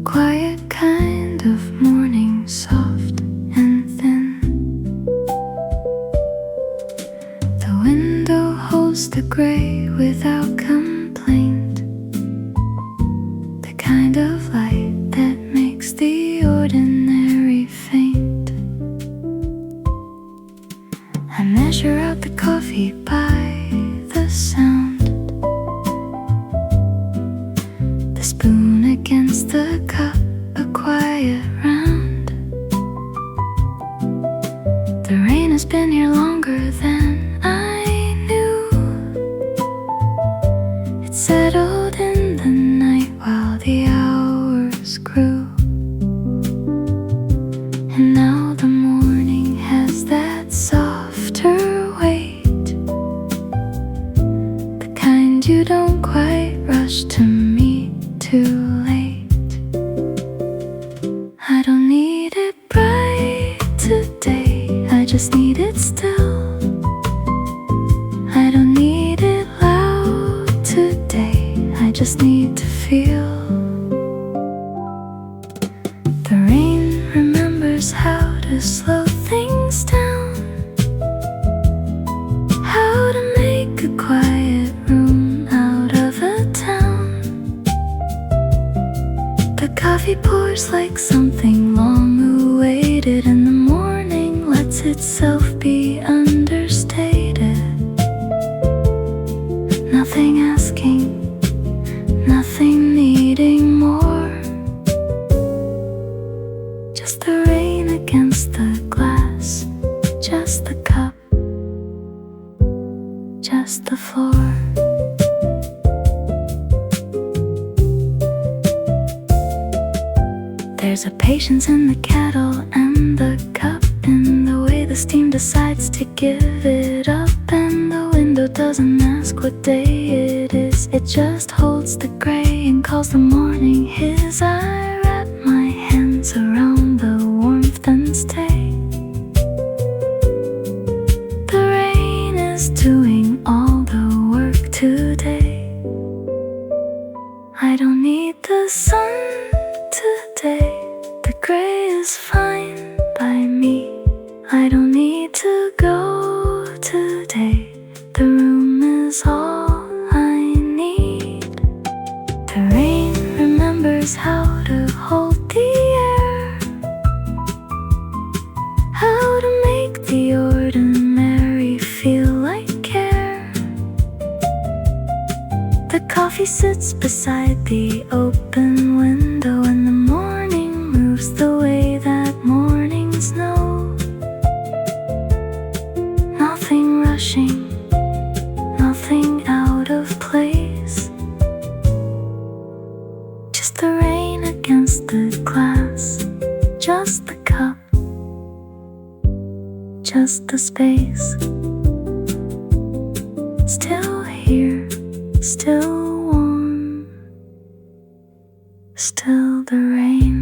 quiet kind of morning, soft and thin. The window holds the gray without complaint, the kind of light that makes the ordinary faint. I measure out the coffee by the sound, the spoon against the cup, a quiet round. The rain has been here longer than I knew. It settled in the night while the hours grew, and now the morning has that softer weight, the kind you don't quite rush to meet too late. I don't need it bright today, I just need it still. I don't need it loud today, I just need to feel. The rain remembers how to slow things down, how to make a quiet room out of a town. The coffee pours like something long awaited, and the morning lets itself be understated. Nothing asking, nothing needing more, just the rain against the glass, just the cup, just the floor. There's a patience in the kettle and the cup, in the way the steam decides to give it up. And the window doesn't ask what day it is, it just holds the gray and calls the morning his. I wrap my hands around the warmth and stay. The rain is doing all the work today. I don't need the sun today, the gray is fine by me. I don't need to go today, the room is all I need. The rain remembers how to hold the air, how to make the ordinary feel like care. The coffee sits beside the open window, and the morning moves the way that mornings know. Nothing rushing, nothing out of place, just the rain against the glass, just the cup, just the space. Still here, still warm, still the rain.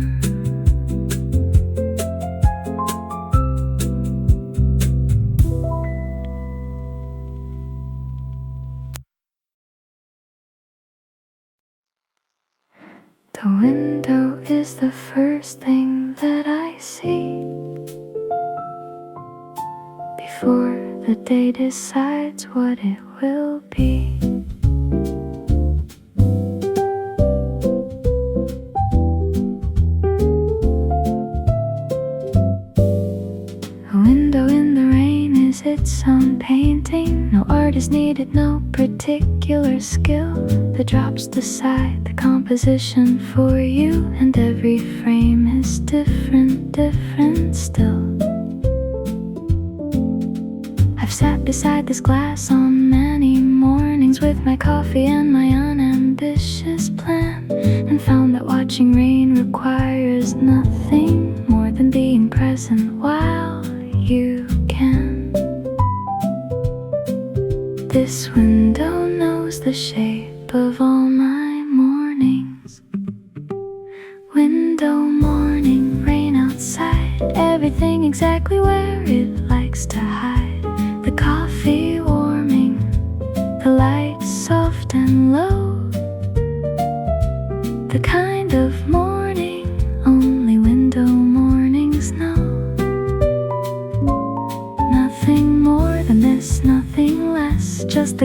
The window is the first thing that I see before the day decides what it will be. A window in the rain is its own painting. No artist needed, no particular skill. The drops decide the composition for you, and every frame is different, different still. I've sat beside this glass on many mornings with my coffee and my unambitious plan, and found that watching rain requires nothing more than being present while you can. This window knows the shape of all my mornings. Window, morning, rain outside, everything exactly where it likes to hide. The coffee warming, the light soft and low, the kind of morning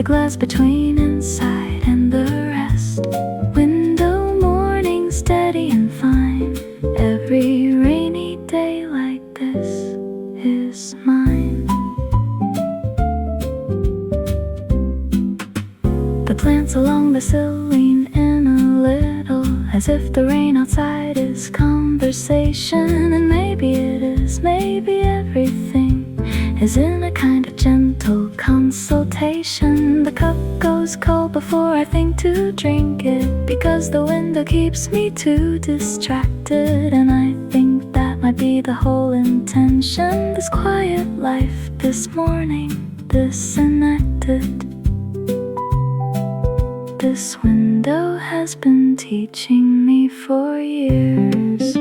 the glass between inside and the rest. Window morning steady and fine. Every rainy day like this is mine. The plants along the sill lean in a little, as if the rain outside is conversation. And maybe it is, maybe everything is in a kind of gentle consultation. The cup goes cold before I think to drink it, because the window keeps me too distracted. And I think that might be the whole intention. This quiet life this morning, this enacted. This window has been teaching me for years.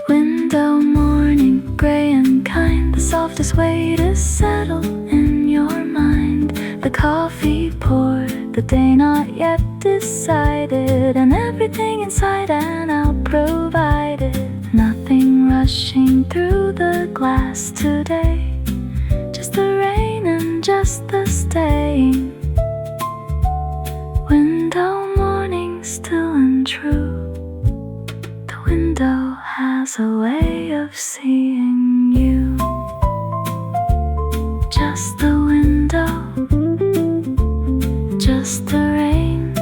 Window morning, gray and kind, the softest way to settle in your mind. The coffee poured, the day not yet decided, and everything inside and out provided. Nothing rushing through the glass today, just the rain and just the staying. Window morning, still and true. The window has a way of seeing you. Just the window, just the rain,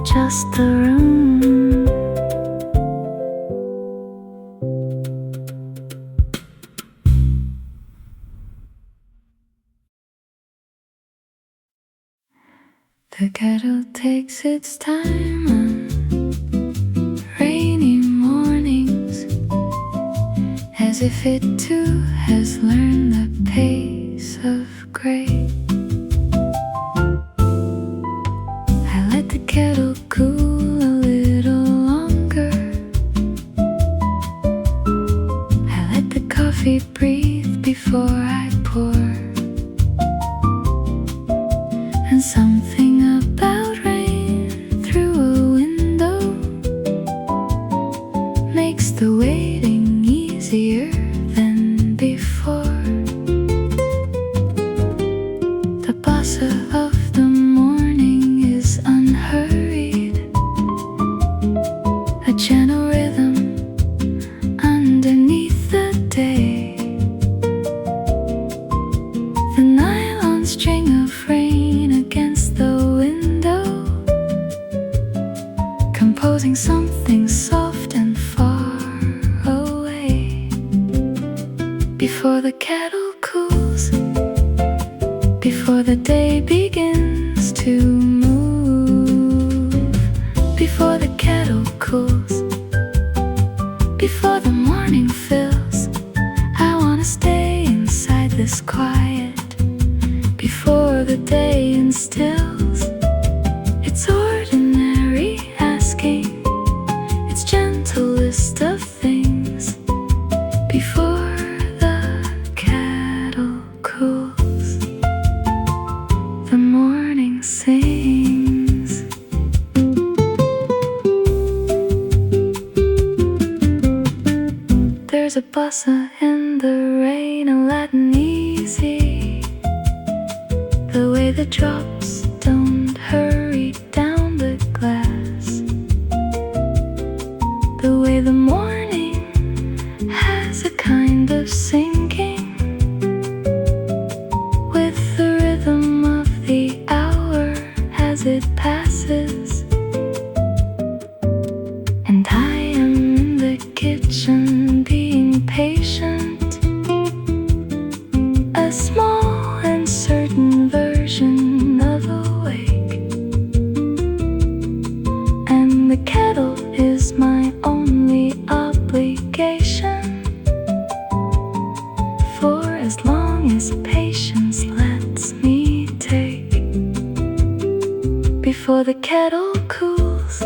just the room. The kettle takes its time on rainy mornings, as if it too has learned the pace of gray. I let the kettle cool a little longer. I let the coffee breathe before I pour. And something about rain through a window makes the waiting easier than before. The bossa of the morning is unhurried, a gentle rhythm underneath the day. The nylon string of rain against the window, composing something soft and far away. Before the kettle cools, before the day begins to move. Before the kettle cools, before the morning fills, I wanna stay inside this quiet. Before the day instills its ordinary asking, its gentle list of things. Before the kettle cools, the morning sings. There's a bossa in the rain, a Latin easy, the way the drops don't hurry down the glass, the way the morning has a kind of sinking with the rhythm of the hour as it passes. And I am in the kitchen being patient, a small and certain version of awake. And the kettle is my only obligation, for as long as patience lets me take. Before the kettle cools,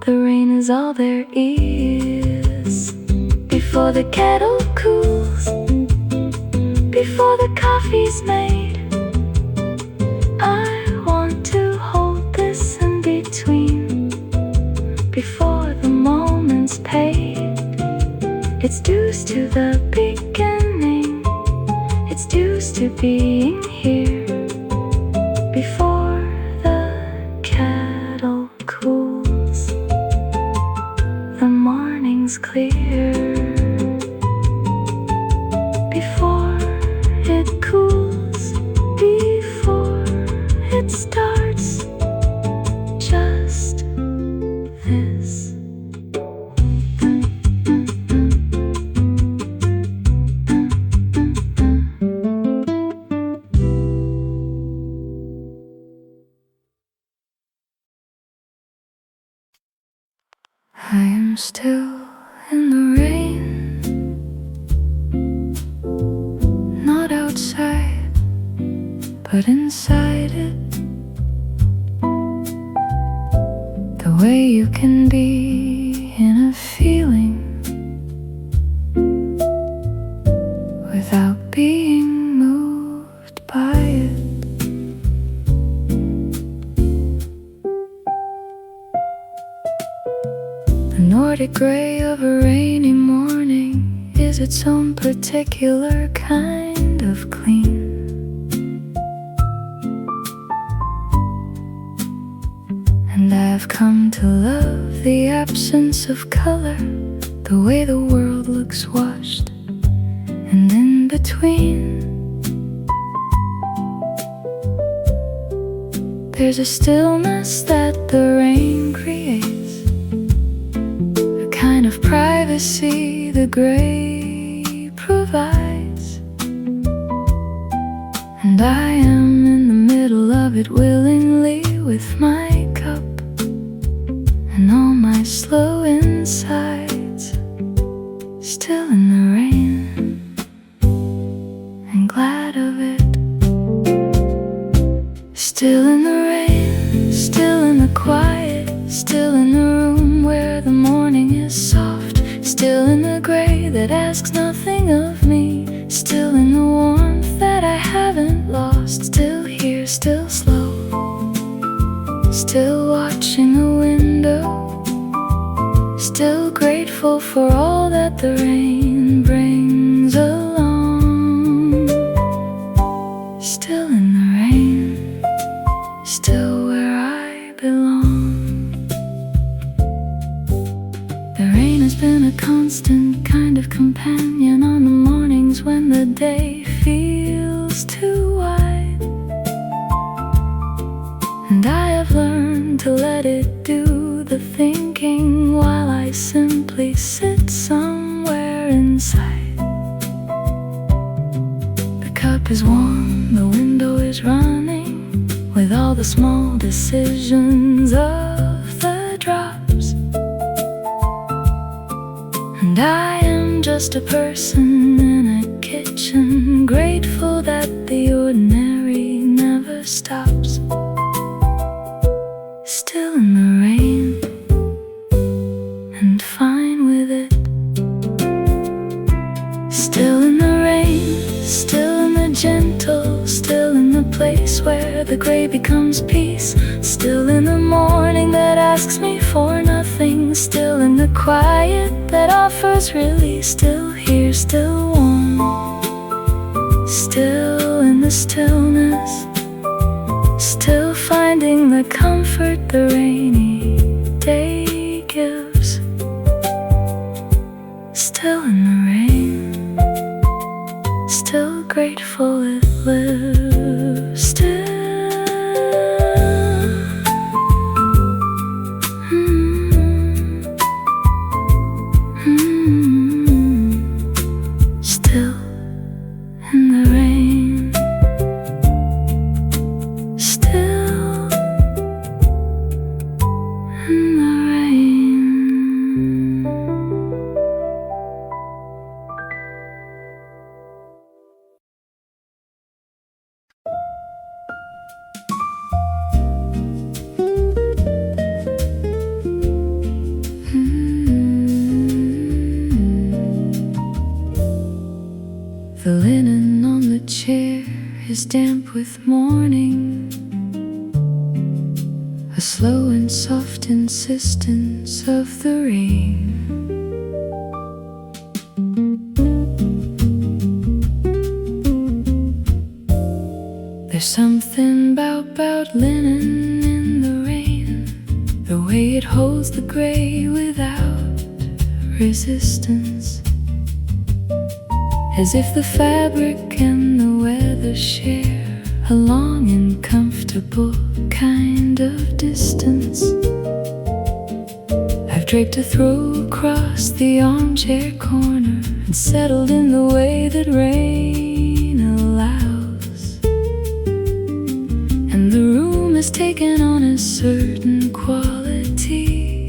the rain is all there is. Before the kettle cools, before the coffee's made, I want to hold this in between. Before the moment's paid, it's dues to the beginning, it's dues to being here before the kettle cools, the morning's clear. Before it cools, before it starts, just this. I am still in the rain, not outside, but inside it. The way you can be in a feeling without being moved by it. The Nordic gray of a rainy morning is its own particular kind of clean. And I've come to love the absence of color, the way the world looks washed, and in between there's a stillness that the rain creates, a kind of privacy the gray provides. And I am in the middle of it willingly, with my cup and all my slow insides, still in the rain and glad of it. Still in the rain, still in the quiet, still in the room where the morning is soft, still in the gray that asks nothing of me, still in the warmth that I haven't lost, still here, still slow, still watching the window, still grateful for all that the rain brings along. Still in the rain, still where I belong. The rain has been a constant kind of companion on the mornings when the day feels too wide. And I have learned to let it do the thinking while I simply sit somewhere inside. The cup is warm, the window is running, with all the small decisions of the drops. And I am just a person in a kitchen, grateful that the ordinary never stops. Still in the rain and fine with it. Still in the rain, still in the gentle, still in the place where the gray becomes peace, still in the morning that asks me for nothing, still in the quiet that offers release, still here, still warm, still in the stillness, still finding the comfort the rainy day gives. Still in the rain, still grateful it lives. Still still in the rain, still in the rain. The linen on the chair is damp with morning, a slow and soft insistence of the rain. There's something about linen in the rain, the way it holds the gray without resistance, as if the fabric and the weather share a long and comfortable kind of distance. I've draped a throw across the armchair corner and settled in the way that rain allows, and the room has taken on a certain quality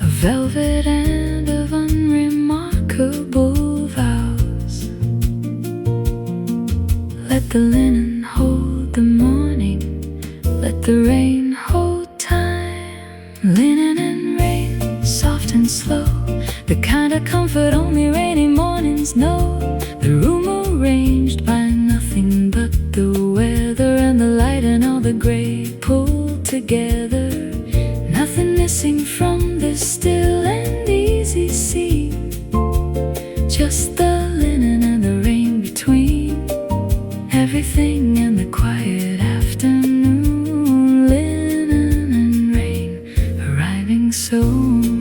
of velvet and of unremarkable vows. Let the linen hold the morning, let the rain hold time. Linen and rain, soft and slow, the kind of comfort only rainy mornings know. The room arranged by nothing but the weather and the light and all the gray pulled together. Nothing missing from this still and easy scene, just the linen and the rain between, everything in the quiet afternoon. Linen and rain arriving soon.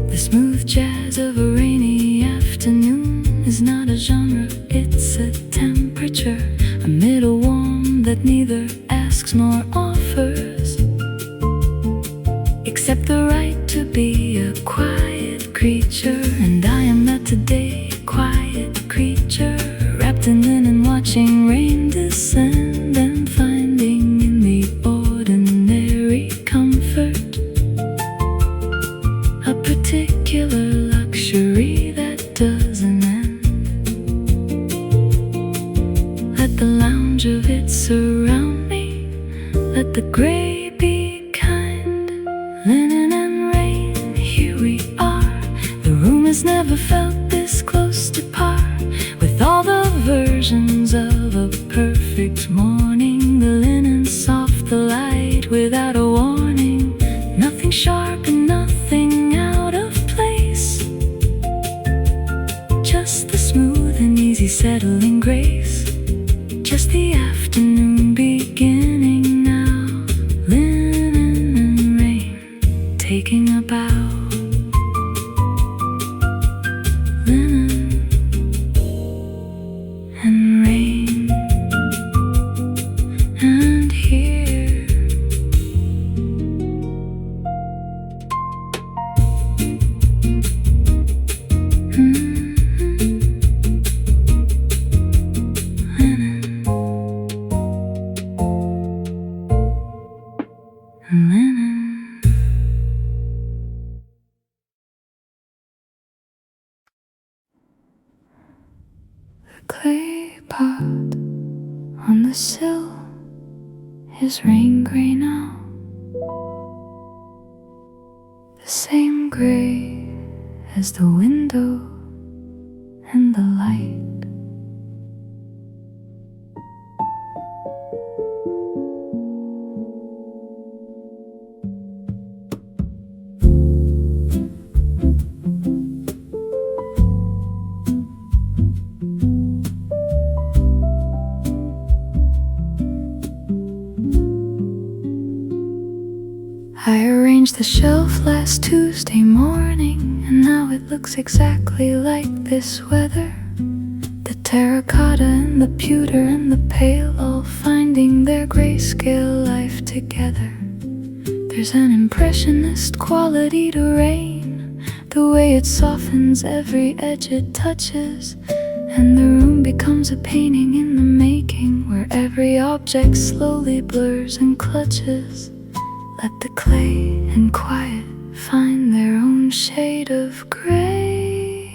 The smooth jazz of a rainy afternoon is not a genre, it's a temperature, a middle warm that neither asks nor offers, except the right to be a quiet creature. And I am not today a quiet creature, wrapped in linen, watching rain descend and finding in the ordinary comfort a particular luxury that doesn't end. Let the lounge of it surround me, let the gray be kind. Linen and rain, here we are. The room has never felt this close to par, with all the versions of a perfect morning. The linen soft, the light without a warning, nothing sharp and nothing out of place, just the smooth and easy settling grace, just the afternoon beginning now. Linen and rain taking a bow. Linen and rain, and here linen. The clay pot on the sill is rain gray now, the same gray as the window and the light. I arranged the shelf last Tuesday morning, and now it looks exactly like this weather. The terracotta and the pewter and the pale all finding their grayscale life together. There's an impressionist quality to rain, the way it softens every edge it touches, and the room becomes a painting in the making, where every object slowly blurs and clutches. Let the clay and quiet find their own shade of gray.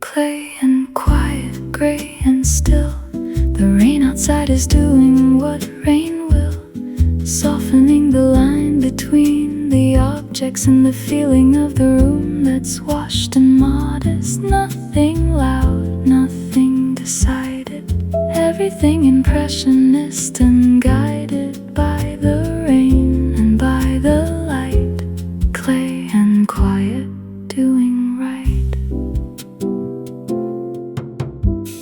Clay and quiet, gray and still. The rain outside is doing what rain will, softening the line between the objects and the feeling of the room that's washed and modest. Nothing loud, nothing decided. everything impressionist and guided by the rain and by the light, clay and quiet, doing right.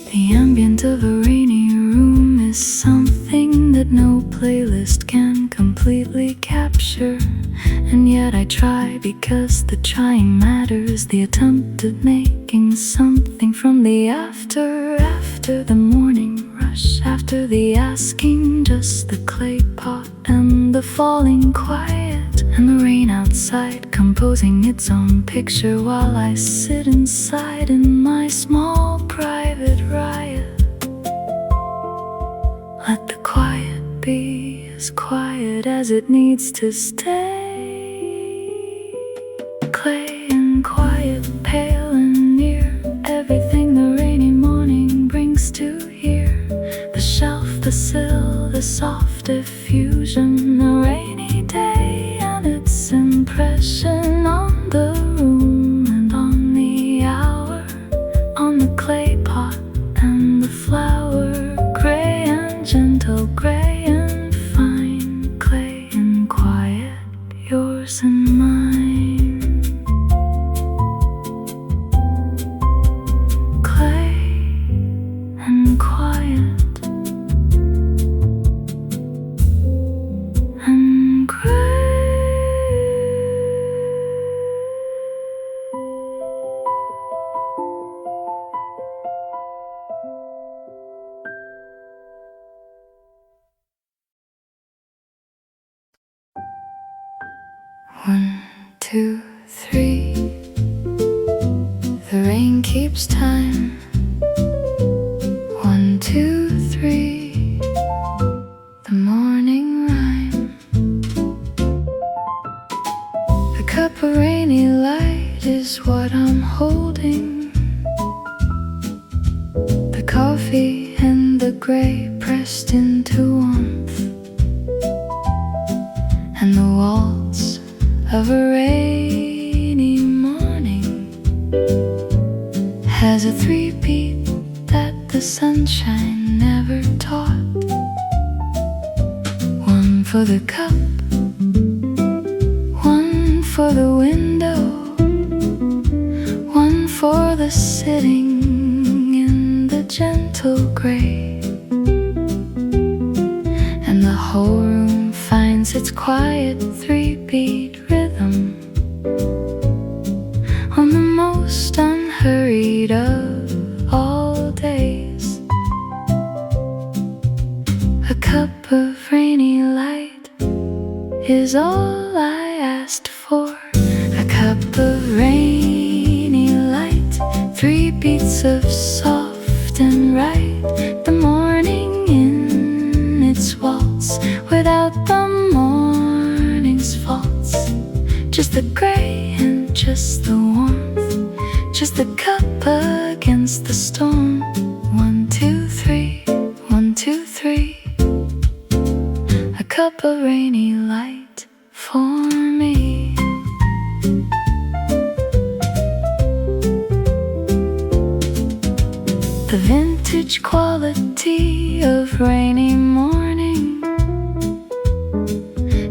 The ambient of a rainy room is something that no playlist can completely capture. And yet I try, because the trying matters, the attempt at making something from the after the morning rush, after the asking, just the clay pot and the falling quiet, and the rain outside composing its own picture while I sit inside in my small private riot. Let the quiet be as quiet as it needs to stay. Clay and quiet, pale and near, everything the rainy morning brings to hear. The shelf, the sill, the soft diffusion, the rainy day and its impression on the room and on the hour, on the clay pot and the flower, gray and gentle, gray and fine, clay and quiet, yours and mine. One, two, three. The rain keeps time. 1, 2, 3. The morning rhyme. The cup of rainy light is what I'm holding. The coffee and the gray pressed into warmth, and the waltz of a rainy morning has a 3-beat that the sunshine never taught. One for the cup, one for the window, one for the sitting in the gentle gray, and the whole room finds its quiet 3-beat rhythm on the most unhurried of all days. A cup of rainy light is all I asked for. A cup of rainy light, 3 beats of soft and right. The morning in its waltz, without the morning's faults. Just the gray and just the warmth, just the cup against the storm. 1, 2, 3, 1, 2, 3. A cup of rainy light for me. The vintage quality of rainy morning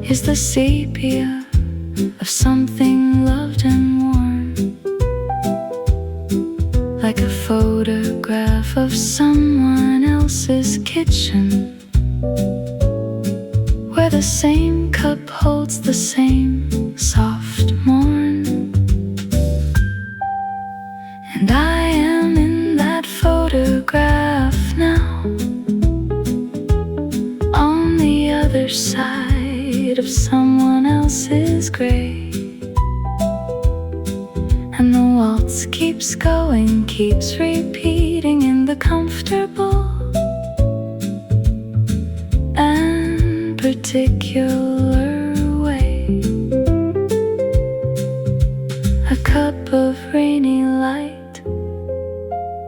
is the sepia of something loved and warm, like a photograph of someone else's kitchen, where the same cup holds the same soft morn. And I am in that photograph now, on the other side of someone else's grave. And the waltz keeps going, keeps repeating in the comfortable and particular way. A cup of rainy light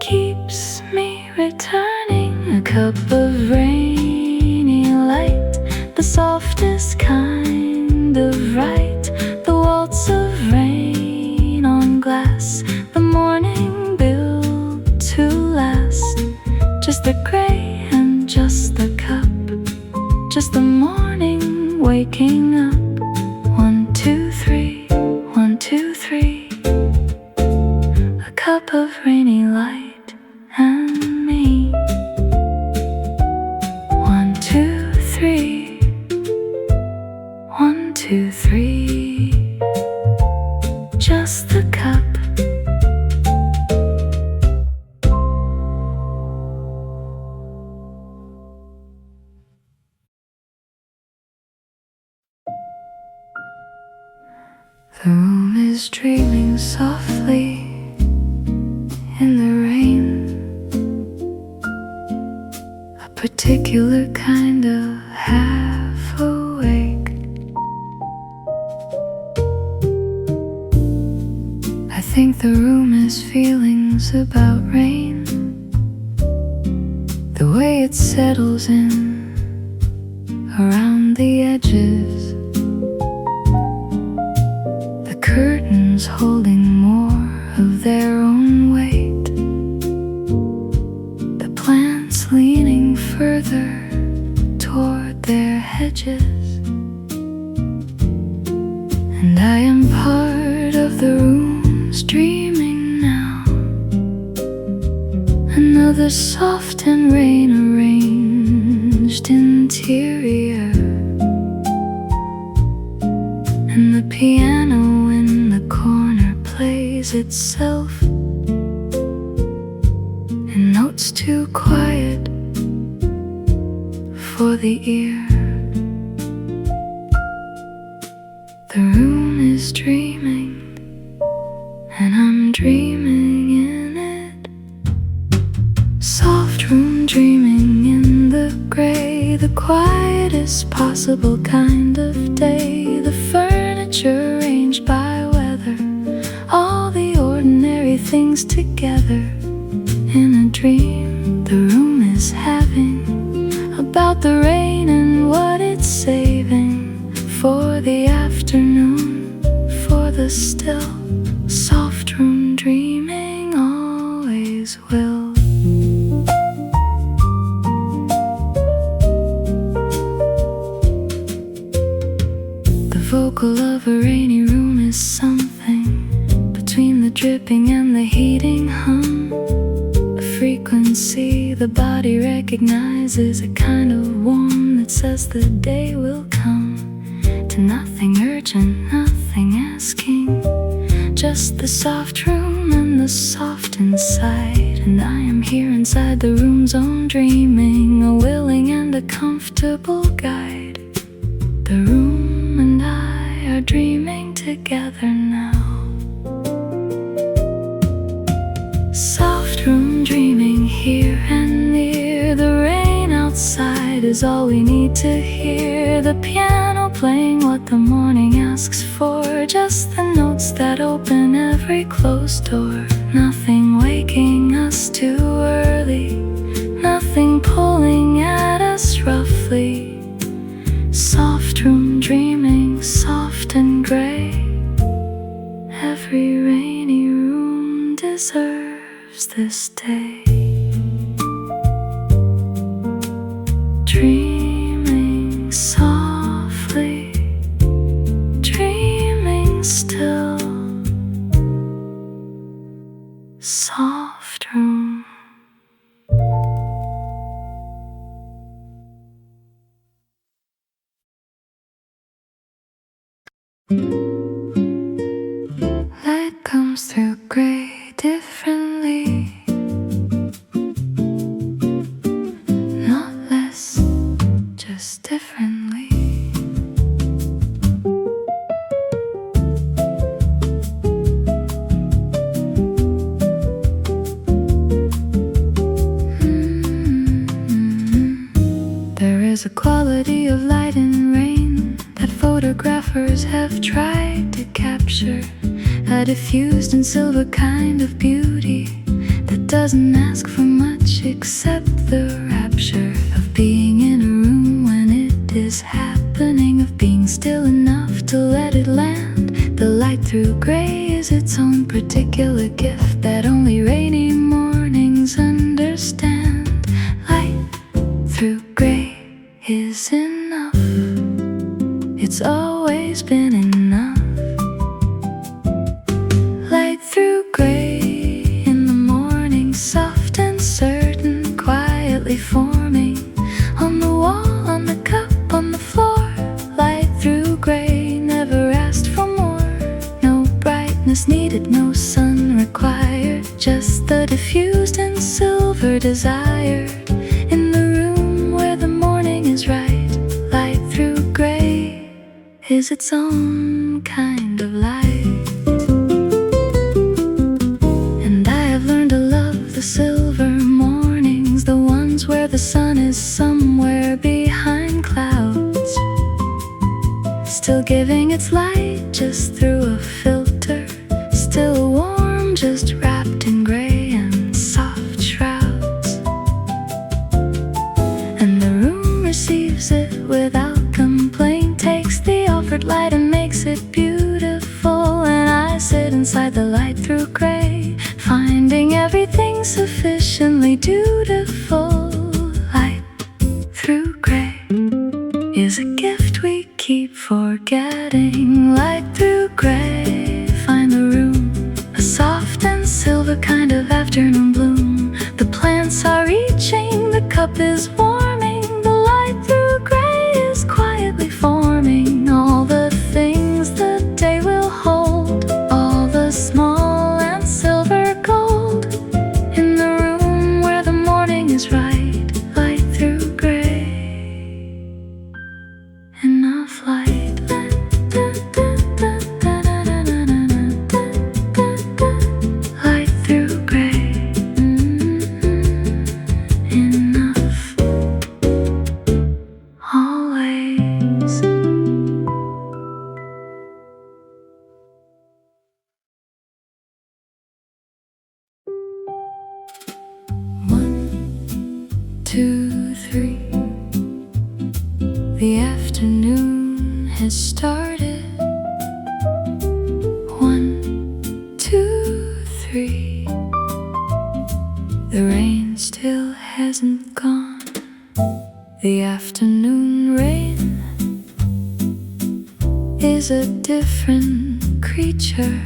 keeps me returning. A cup of rainy light, the softest kind of right. The waltz of rain on glass, the morning built to last. Just the gray and just the morning waking up. 1, 2, 3, 1, 2, 3. A cup of rainy light and me. 1, 2, 3. 1, 2, 3. Just the cup. The room is dreaming softly in the rain, a particular kind of half awake. I think the room has feelings about rain, the way it settles in around the edges. Curtains holding more of their own weight, the plants leaning further toward their hedges, and I am part of the room's dreaming now. Another soft and rain-arranged interior, and the piano in the corner plays itself in notes too quiet for the ear. The room is dreaming, and I'm dreaming in it. Soft room dreaming in the gray, the quietest possible kind of day. The furniture arranged by weather, all the ordinary things together. In a dream the room is having, about the rain and what it's saving for the afternoon, for the still. Soft room dreaming always will. Vocal of a rainy room is something between the dripping and the heating hum. A frequency the body recognizes, a kind of warm that says the day will come. To nothing urgent, nothing asking, just the soft room and the soft inside. And I am here inside the room's own dreaming, a willing and a comfortable guide. The room and I are dreaming together now. Soft room dreaming here and near. The rain outside is all we need to hear. The piano playing what the morning asks for, just the notes that open every closed door. Nothing waking us too early, nothing pulling at us roughly. Soft room dreaming, soft and gray. Every rainy room deserves this day. Dreaming softly, dreaming still. Soft room. Light comes through gray differently, not less, just differently. There is a quality of light and rain that photographers have tried to capture, a diffused and silver kind of beauty that doesn't ask for much except the rapture of being in a room when it is happening, of being still enough to let it land. The light through gray is its own particular gift that only rainy mornings understand. Light through gray is enough. it's always been enough. Light through gray in the morning, soft and certain, quietly forming on the wall, on the cup, on the floor. Light through gray, never asked for more. No brightness needed, no sun required, just the diffused and silver desired. In the room where the morning is right, light through gray is its own kind of light. And I have learned to love the silver mornings, the ones where the sun is somewhere behind clouds, still giving its light just through a filter, still warm, just wrapped in gray and soft shrouds. And the room receives it without complaint, takes the offered light and makes it beautiful. And I sit inside the light through gray, finding everything sufficiently dutiful. Light through gray is a gift we keep forgetting. Light through gray, find the room, a soft and silver kind of afternoon bloom. The plants are reaching, the cup is warming, the light through gray is quietly forming all the things the day will hold, all the small and silver gold. In the room where the morning is right, light through gray, enough light. Light through gray, enough, always. One, two, three. The afternoon has started. One, two, three. The rain still hasn't gone. The afternoon rain is a different creature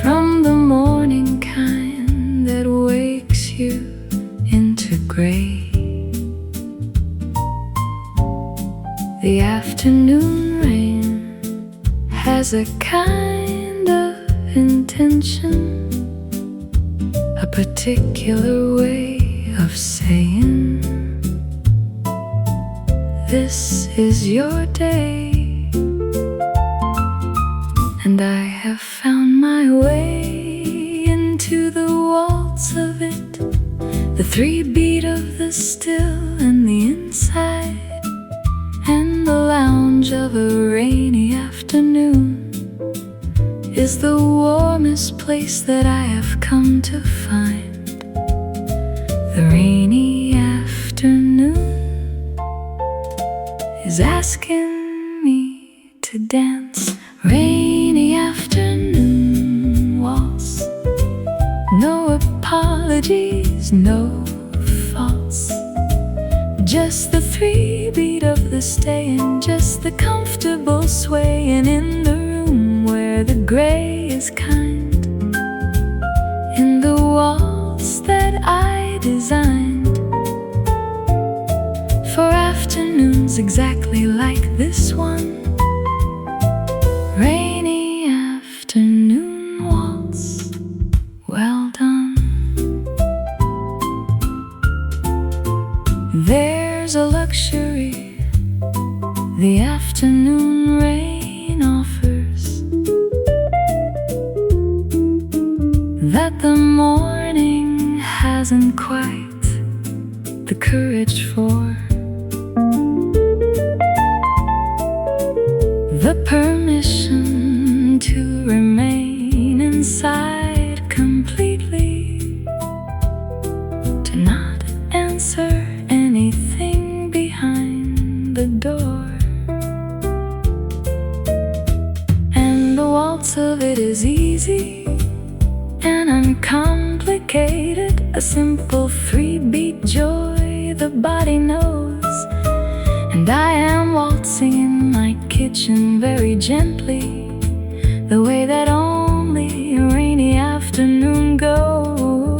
from the morning kind that wakes you into gray. The afternoon rain has a kind of intention, a particular way of saying, this is your day. And I have found my way into the waltz of it, the three beat of the still and the inside, and the lounge of a rainy afternoon is the warmest place that I have come to find. The rainy afternoon is asking me to dance. Rainy afternoon waltz, no apologies, no faults, just the three beat of the stay and just the comfortable swaying in the room where the gray is kind, in the waltz that I designed for afternoons exactly like this one. Rainy afternoon waltz, well done. There's a luxury the afternoon rain offers that the morning hasn't quite the courage for. The permission to remain inside completely, to not answer anything behind the door. And the waltz of it is easy and uncomplicated, a simple three-beat joy the body knows. And And I am waltzing in my kitchen very gently, the way that only a rainy afternoon goes.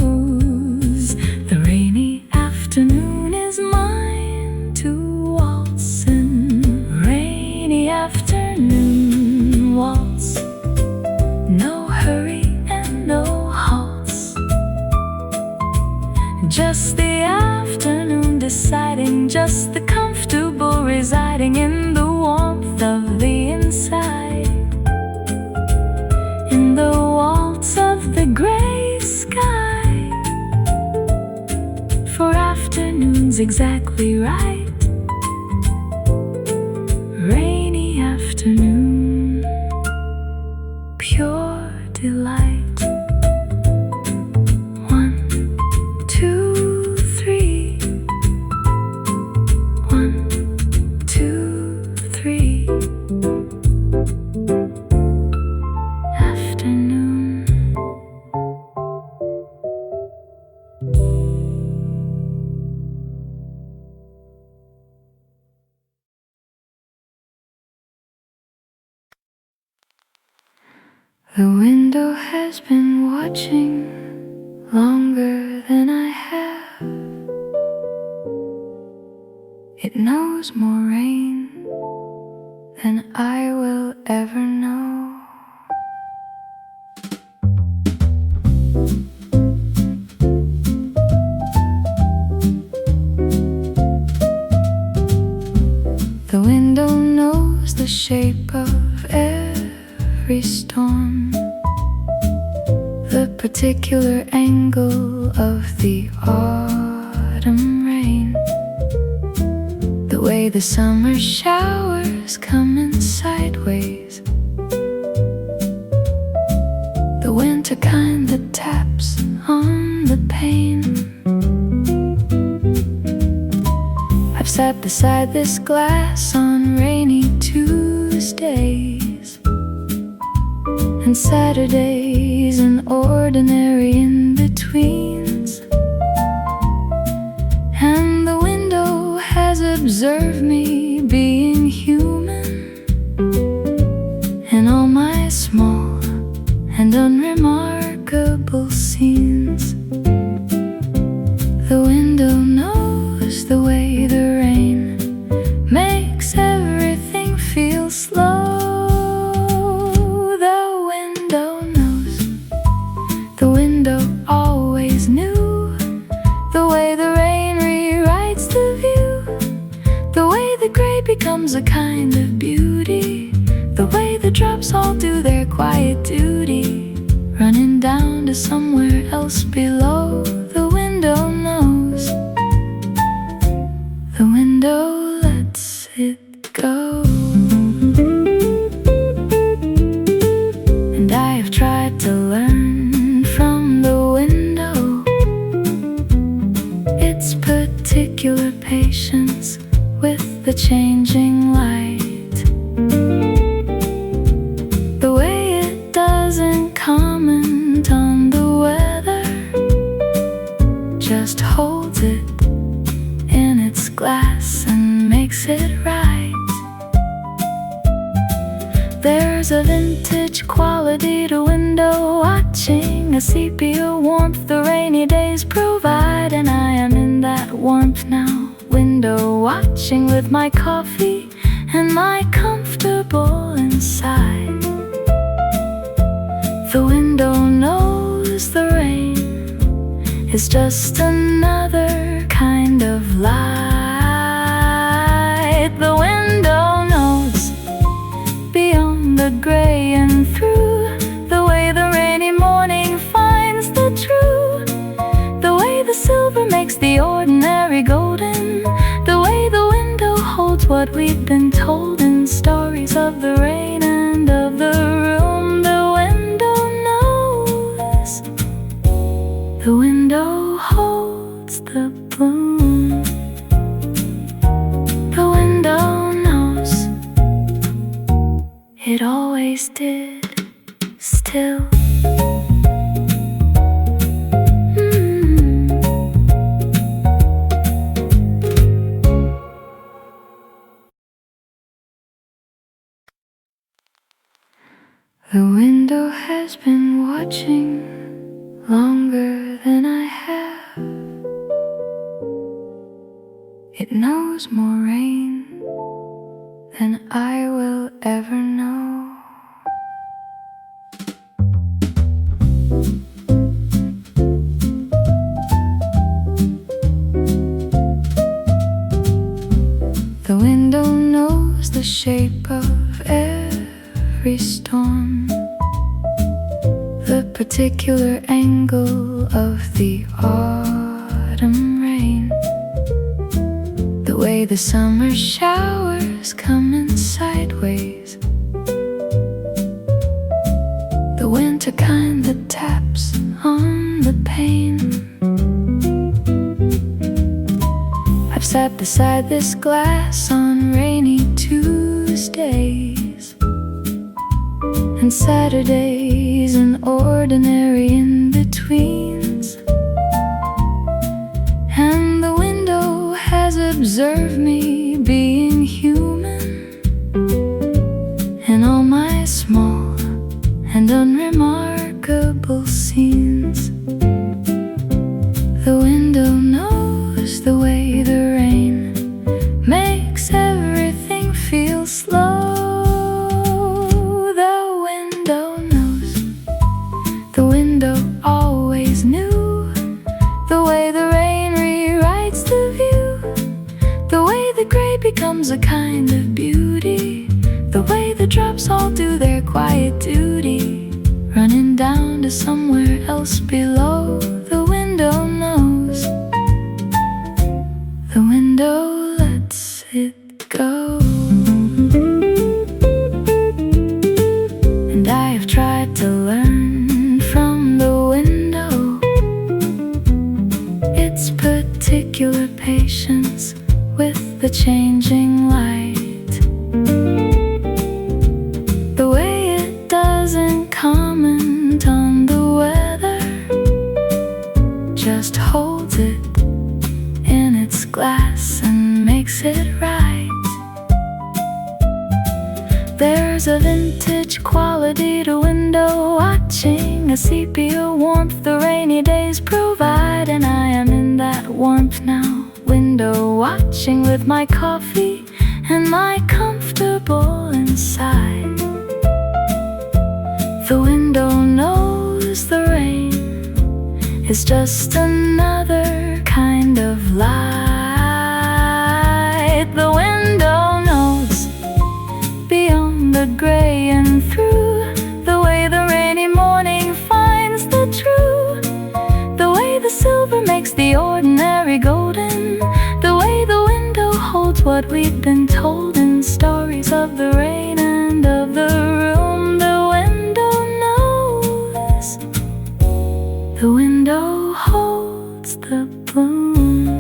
The rainy afternoon is mine to waltz in. Rainy afternoon waltz, no hurry and no halts. Just the afternoon deciding, just the comfortable residing in the warmth of the inside, in the waltz of the gray sky. For afternoons exactly right. Rainy afternoon, pure delight. 1, 2, 3. 1, 2, 3. Afternoon. The window has been watching longer than I have. It knows more rain than I will ever know. The window knows the shape of every storm, the particular angle of the autumn rain, the way the summer showers come in sideways, the winter kind that taps on the pane. I've sat beside this glass on rainy Tuesdays and Saturdays and ordinary in-betweens, and the window has observed me being human in all my small and unremarkable scenes. The window knows the way the rain makes everything feel slow. The window always knew the way the rain rewrites the view, the way the gray becomes a kind of beauty, the way the drops all do their quiet duty, running down to somewhere else below. The window knows. The window lets it go. And I have tried to learn from the window its particular patience with the changing light, the way it doesn't comment on the weather, just holds it in its glass and makes it right. There's a vintage quality to window watching, a sepia warmth the rainy days provide, and I am in that warmth now, window watching with my coffee and my comfortable inside. The window knows the rain is just another kind of light. The window knows beyond the gray and through, the way the rainy morning finds the true, the way the silver makes the ordinary golden, the way the window holds what we've been told in stories of the rain and of the room. The window knows. The window holds the bloom. The window knows. It always did, still. The window has been watching longer than I have. It knows more rain than I will ever know. The window knows the shape of every storm, the particular angle of the autumn rain, the way the summer showers come in sideways, the winter kind that taps on the pane. I've sat beside this glass on rainy Tuesdays and Saturdays and ordinary in-betweens, and the window has observed me being human in all my small and unremarkable scenes. The window knows the way the rain makes everything feel slow. The window knows, the window always knew, the way the rain rewrites the view, the way the gray becomes a kind of beauty, the way the drops all do their quiet duty, running down to somewhere else below. The window knows, the window lets it go. And I have tried to learn from the window its particular patience with the changing light, the way it doesn't comment on the weather, just holds it in its glass and makes it right. There's a vintage quality to window watching, a sepia warmth the rainy days provide, and I am in that warmth now, window watching with my coffee and my comfortable inside. The window knows the rain is just another kind of light. The window knows beyond the gray and through, the way the rainy morning finds the true, the way the silver makes the ordinary golden, the way the window holds what we've been told in stories of the rain and of the room. The window knows, the window holds the bloom.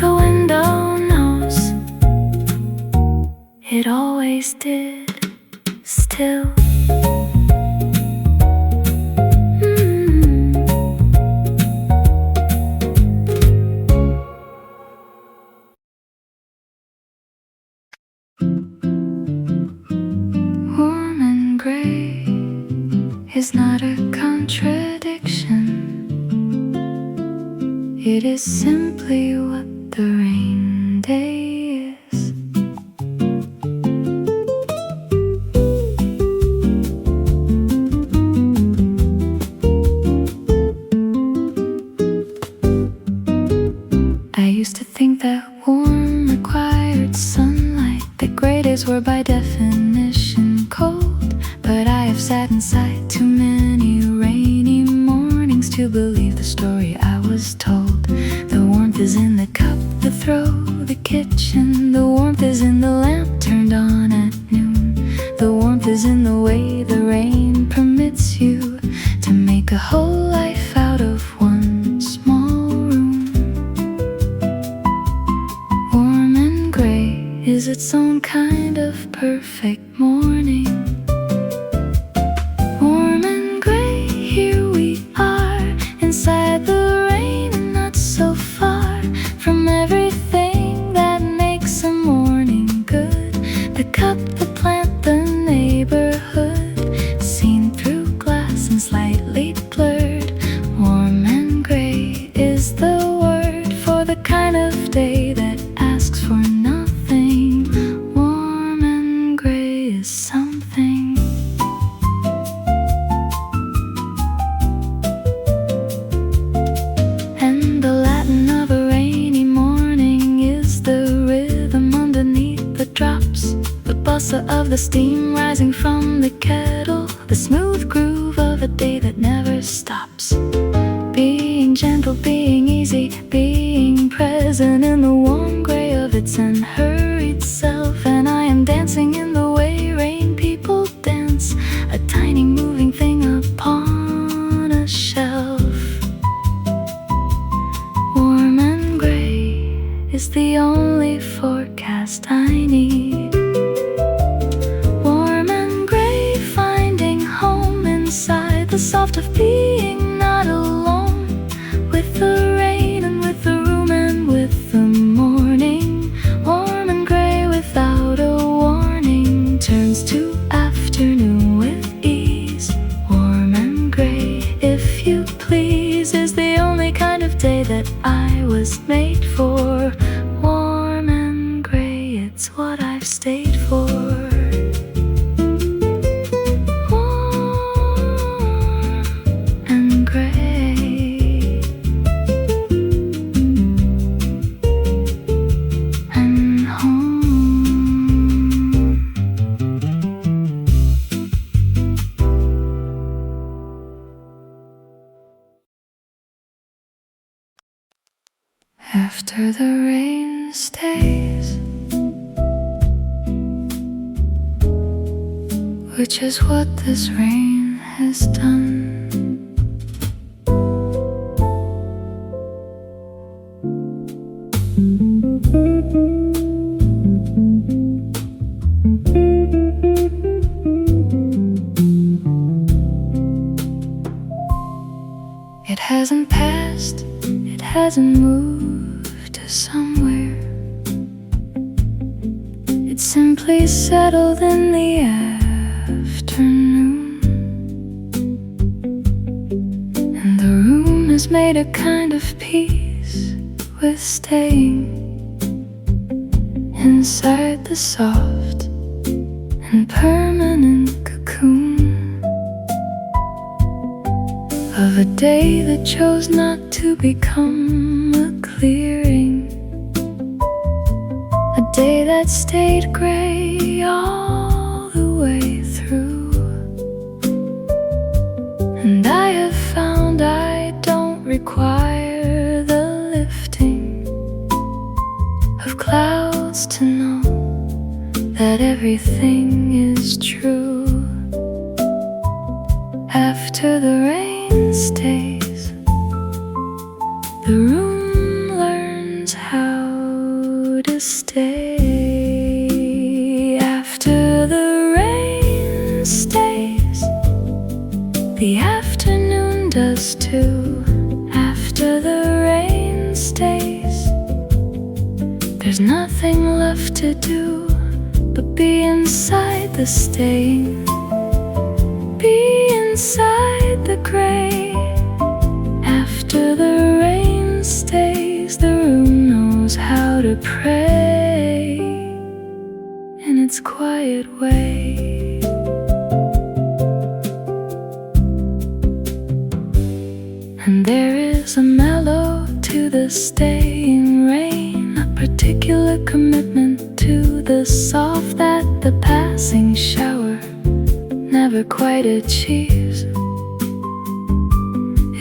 The window knows, it always did, still. Warm and gray is not a contradiction. It is simply what the rain day is. I used to think that warm required sunlight, that gray days were by definition cold, but I have sat inside too many rainy mornings to believe the story I was told. The warmth is in the cup, the throw, the kitchen. The warmth is in the lamp turned on at noon. The warmth is in the way the rain permits you to make a whole life out of one small room. Warm and gray is its own kind of perfect morning. Warm and gray, here we are, inside the rain, and not so far from everything that makes a morning good. The cup, the plant, the neighborhood. of the steam rising from the kettle, the smooth groove of a day that never stops. Being gentle, being easy, being present in the warm gray of its unhurried self. And I am dancing in the way rain people dance, a tiny moving thing upon a shelf. Warm and gray is the only forecast I need. Warm and gray, finding home inside the soft of being not alone, with the rain and with the room and with the morning. Warm and gray without a warning turns to afternoon with ease. Warm and gray, if you please, is the only kind of day that I was made for. Warm and gray, it's what I've stayed for. After the rain stays, which is what this rain has done. It hasn't passed, it hasn't moved to somewhere. It's simply settled in the afternoon, and the room has made a kind of peace with staying inside the soft and permanent cocoon of a day that chose not to become a clearing, a day that stayed gray all the way through. And I have found I don't require the lifting of clouds to know that everything is true. After the rain stays, the room learns how to stay. After the rain stays, the afternoon does too. After the rain stays, there's nothing left to do but be inside the staying, be inside the gray. After the rain stays, the room knows how to pray in its quiet way. And there is a mellow to the staying rain, a particular commitment to the soft that the passing shower never quite achieves.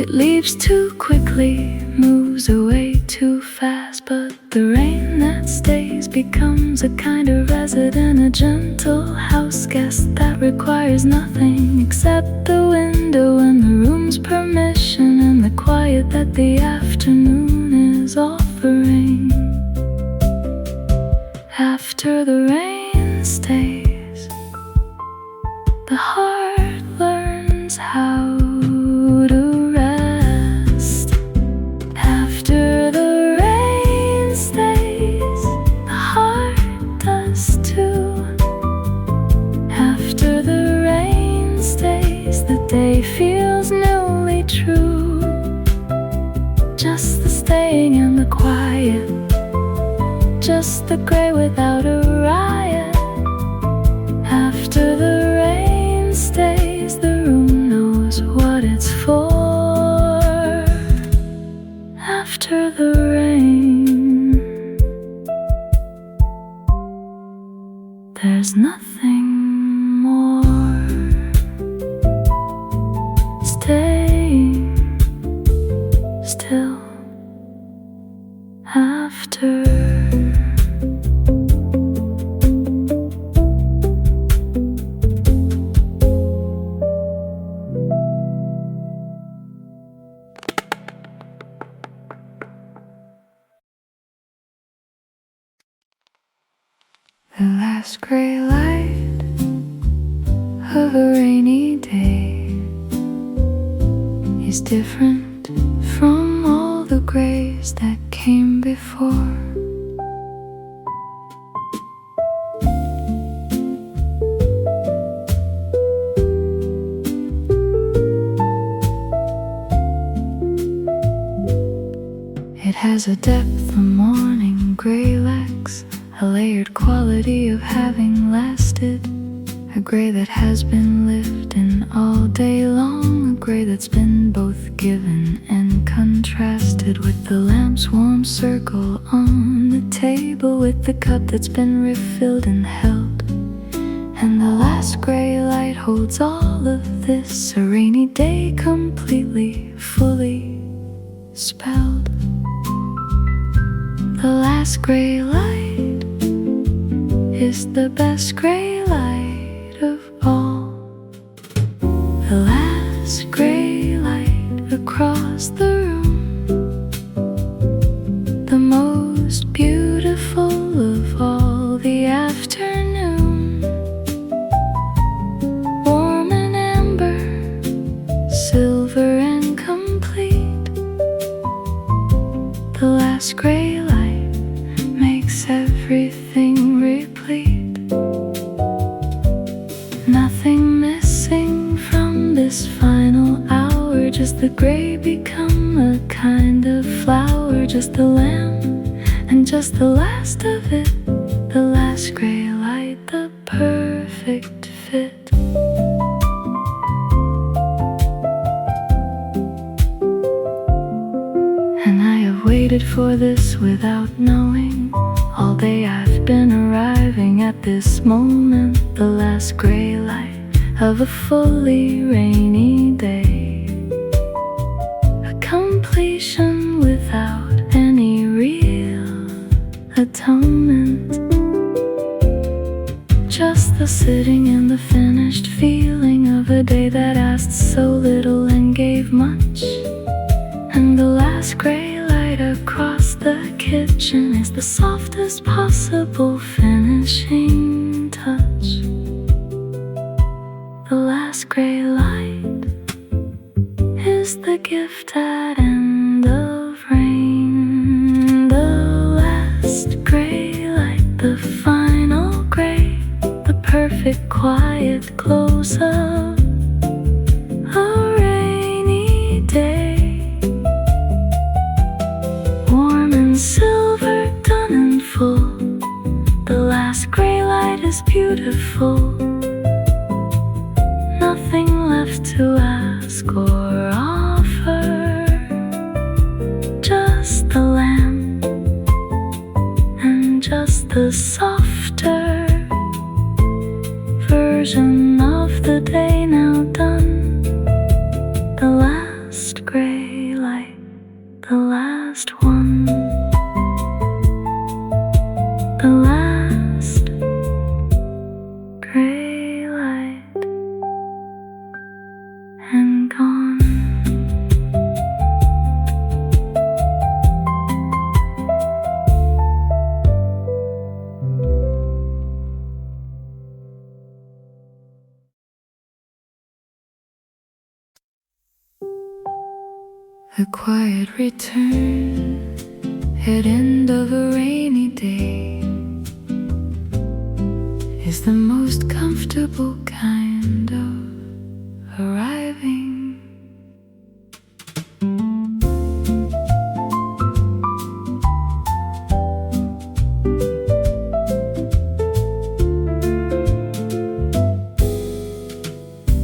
It leaves too quickly, moves away too fast, but the rain that stays becomes a kind of resident, a gentle house guest that requires nothing except the window and the room's permission and the quiet that the afternoon is offering. After the rain stays, the heart learns how to rest. After the rain stays, the heart does too. After the rain stays, the day feels newly true. Just the staying and the quiet, just the gray without a riot. After the rain stays, the room knows what it's for. After the rain, there's nothing last gray light of a rainy day is different from all the grays that came before. It has a depth the morning gray lacks, a layered quality of having lasted, a gray that has been lived in all day long, a gray that's been both given and contrasted, with the lamp's warm circle on the table, with the cup that's been refilled and held. And the last gray light holds all of this, a rainy day completely, fully spelled. The last gray light is the best gray light of all. The last gray light across the room, the most beautiful of all the afternoon. Warm and amber, silver and complete, the last gray light makes everything replete. Nothing missing from this final hour, just the gray become a kind of flower, just the lamp and just the last of it, the last gray light, the perfect fit. And I have waited for this without knowing. All day I've been arriving at this moment, the last gray light of a fully rainy day, a completion without any real atonement, just the sitting and the finished feeling of a day that asked so little and gave much. And the last gray light across the kitchen is the softest possible finishing touch. The last gray light is the gift at end of rain. The last gray light, the final gray, the perfect quiet close-up, a rainy day. Silver, done and full, the last gray light is beautiful. Nothing left to ask or offer, just the lamp and just the softer version of the day now done. The last gray light, the last one, the last gray light and gone. A quiet return at end of a rainy day is the most comfortable kind of arriving.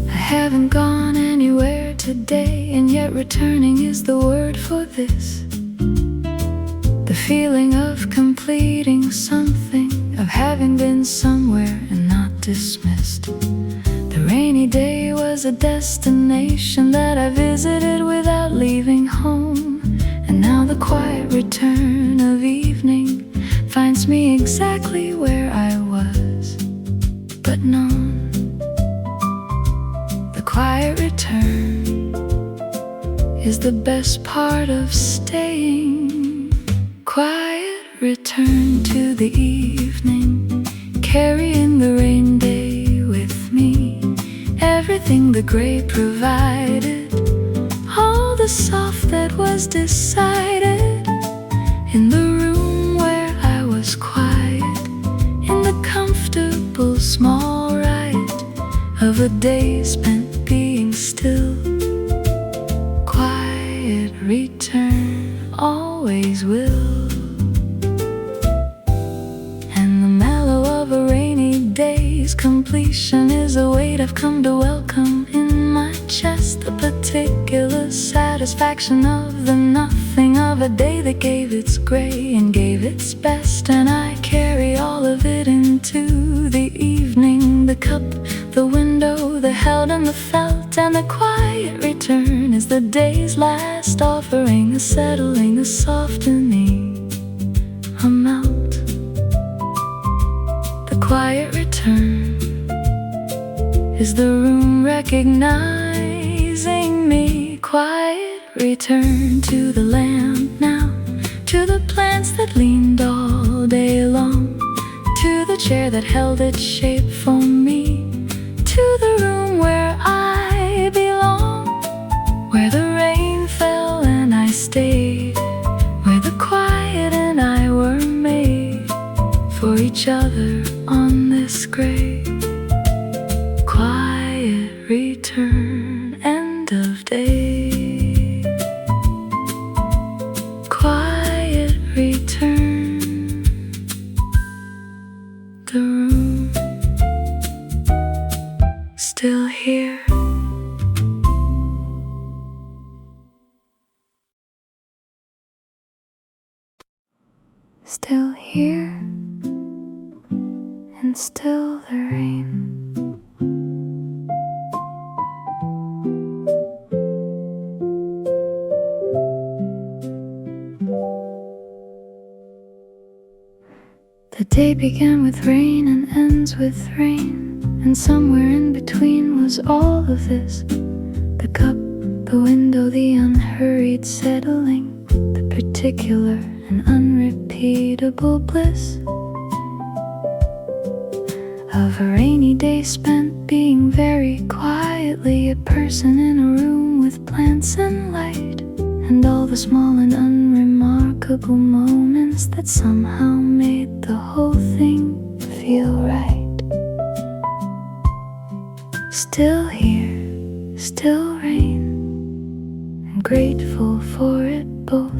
I haven't gone anywhere today, and yet returning is the word for this. The feeling of completing something, of having been somewhere and not dismissed. The rainy day was a destination that I visited without leaving home. And now the quiet return of evening finds me exactly where I was, but known. The quiet return is the best part of staying. Quiet return to the evening, carrying the rain day with me. Everything the gray provided, all the soft that was decided, in the room where I was quiet, in the comfortable small ride of a day spent being still. Quiet return always will. And the mellow of a rainy day's completion is a weight I've come to welcome in my chest. The particular satisfaction of the nothing of a day that gave its gray and gave its best. And I carry all of it into the evening. The cup, the window, the held and the felt, and the quiet return is the day's last offering, a settling, a softening, a melt. The quiet return is the room recognizing me. Quiet return to the land now, to the plants that leaned all day long, to the chair that held its shape for me, to the room where I belong, where the rain fell and I stayed, where the quiet and I were made for each other on this gray. Quiet return, end of day. Quiet return, the room still here. Still here, and still the rain. The day began with rain and ends with rain, and somewhere in between was all of this. The cup, the window, the unhurried settling, the particular and unrepeatable bliss of a rainy day spent being very quietly a person in a room with plants and light, and all the small and unremarkable moments that somehow made the whole thing feel right. Still here, still rain, and grateful for it both.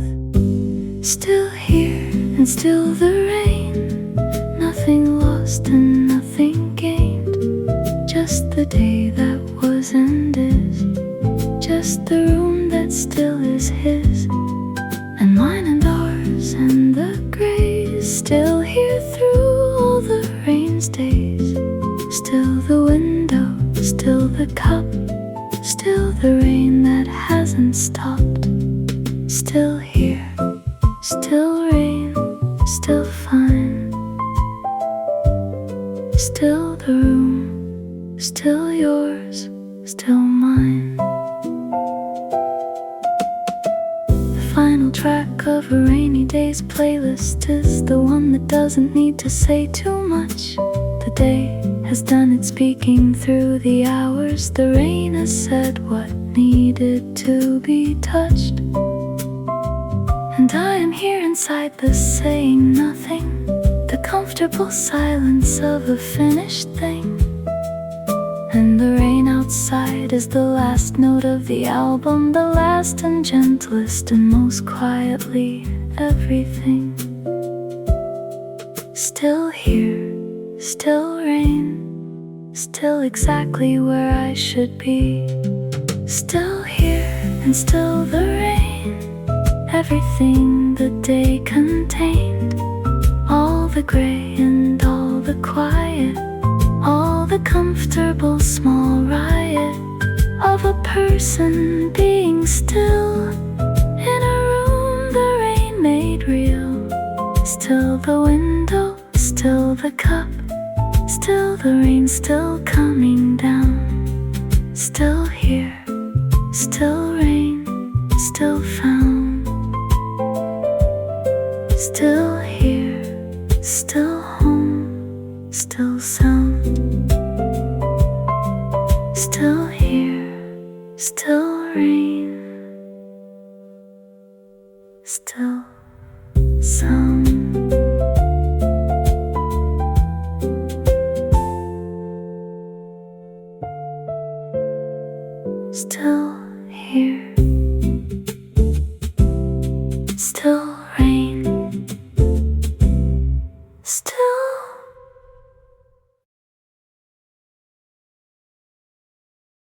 Still here, and still the rain, nothing lost and nothing gained. Just the day that was and is, just the room that still is his, and mine and ours and the grays. Still here through all the rain's days. Still the window, still the cup, still the rain that hasn't stopped. Still here, still rain, still fine. Still the room, still yours, still mine. The final track of a rainy day's playlist is the one that doesn't need to say too much. The day has done its speaking through the hours. The rain has said what needed to be touched, and I am here inside this saying nothing, the comfortable silence of a finished thing. And the rain outside is the last note of the album, the last and gentlest and most quietly everything. Still here, still rain, still exactly where I should be. Still here, and still the rain, everything the day contained. All the gray and all the quiet, all the comfortable small riot of a person being still in a room the rain made real. Still the window, still the cup, still the rain still coming down. Still here, still rain, still found. Still here, still home, still Still here, still rain, still sound. Still here.